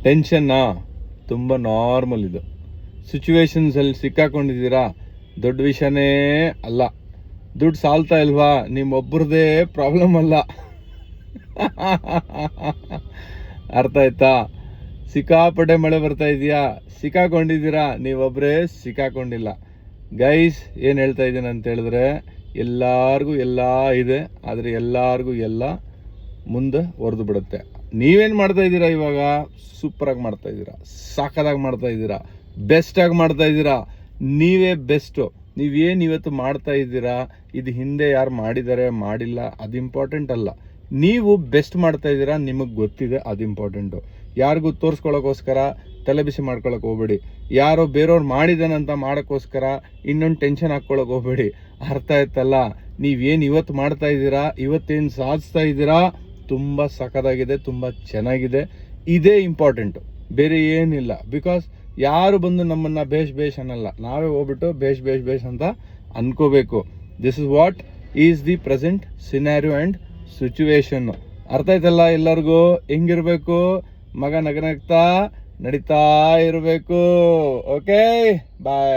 ಟೆನ್ಷನ್ನಾ ತುಂಬ ನಾರ್ಮಲ್. ಇದು ಸಿಚುವೇಶನ್ಸಲ್ಲಿ ಸಿಕ್ಕಾಕೊಂಡಿದ್ದೀರಾ, ದೊಡ್ಡ ವಿಷಯನೇ ಅಲ್ಲ. ದುಡ್ಡು ಸಾಲ್ತಾ ಇಲ್ವಾ, ನಿಮ್ಮೊಬ್ಬರದೇ ಪ್ರಾಬ್ಲಮ್ ಅಲ್ಲ. ಅರ್ಥ ಆಯ್ತಾ? ಸಿಕ್ಕಾಪಟ್ಟೆ ಮಳೆ ಬರ್ತಾ ಇದೆಯಾ, ಸಿಕ್ಕಾಕೊಂಡಿದ್ದೀರಾ, ನೀವೊಬ್ಬರೇ ಸಿಕ್ಕಾಕೊಂಡಿಲ್ಲ. ಗೈಸ್, ಏನು ಹೇಳ್ತಾ ಇದ್ದೀನಿ ಅಂತ ಹೇಳಿದ್ರೆ, ಎಲ್ಲರಿಗೂ ಎಲ್ಲ ಇದೆ, ಆದರೆ ಎಲ್ಲರಿಗೂ ಎಲ್ಲ ಮುಂದೆ ಹೊರದು ಬಿಡುತ್ತೆ. ನೀವೇನು ಮಾಡ್ತಾ ಇದ್ದೀರಾ ಇವಾಗ? ಸೂಪರಾಗಿ ಮಾಡ್ತಾ ಇದ್ದೀರಾ, ಸಾಕದಾಗಿ ಮಾಡ್ತಾ ಇದ್ದೀರಾ, ಬೆಸ್ಟಾಗಿ ಮಾಡ್ತಾ ಇದ್ದೀರಾ. ನೀವೇ ಬೆಸ್ಟು. ನೀವೇನು ಇವತ್ತು ಮಾಡ್ತಾ ಇದ್ದೀರಾ, ಇದು ಹಿಂದೆ ಯಾರು ಮಾಡಿದ್ದಾರೆ ಮಾಡಿಲ್ಲ ಅದು ಇಂಪಾರ್ಟೆಂಟ್ ಅಲ್ಲ. ನೀವು ಬೆಸ್ಟ್ ಮಾಡ್ತಾ ಇದ್ದೀರಾ, ನಿಮಗೆ ಗೊತ್ತಿದೆ, ಅದು ಇಂಪಾರ್ಟೆಂಟು. ಯಾರಿಗೂ ತೋರಿಸ್ಕೊಳ್ಳೋಕ್ಕೋಸ್ಕರ ತಲೆ ಬಿಸಿ ಮಾಡ್ಕೊಳಕ್ಕೆ ಹೋಗ್ಬೇಡಿ. ಯಾರೋ ಬೇರೆಯವ್ರು ಮಾಡಿದಾನಂತ ಮಾಡೋಕ್ಕೋಸ್ಕರ ಇನ್ನೊಂದು ಟೆನ್ಷನ್ ಹಾಕ್ಕೊಳಕ್ಕೆ ಹೋಗ್ಬೇಡಿ. ಅರ್ಥ ಆಯ್ತಲ್ಲ? ನೀವೇನು ಇವತ್ತು ಮಾಡ್ತಾ ಇದ್ದೀರಾ, ಇವತ್ತೇನು ಸಾಧಿಸ್ತಾ ಇದ್ದೀರಾ, ತುಂಬ ಸಖತ್ತಾಗಿದೆ, ತುಂಬ ಚೆನ್ನಾಗಿದೆ. ಇದೇ ಇಂಪಾರ್ಟೆಂಟು, ಬೇರೆ ಏನಿಲ್ಲ. ಬಿಕಾಸ್ ಯಾರು ಬಂದು ನಮ್ಮನ್ನು ಬೇಷ್ ಅನ್ನಲ್ಲ, ನಾವೇ ಹೋಗ್ಬಿಟ್ಟು ಬೇಷ್ ಅಂತ ಅನ್ಕೋಬೇಕು. This is what is the present scenario and situation. ಅರ್ಥ ಆಯ್ತಲ್ಲ ಎಲ್ಲರಿಗೂ? ಹೆಂಗಿರ್ಬೇಕು? ಮಗ ನಗನಗ್ತಾ ನಡೀತಾ ಇರಬೇಕು. ಓಕೆ, ಬಾಯ್.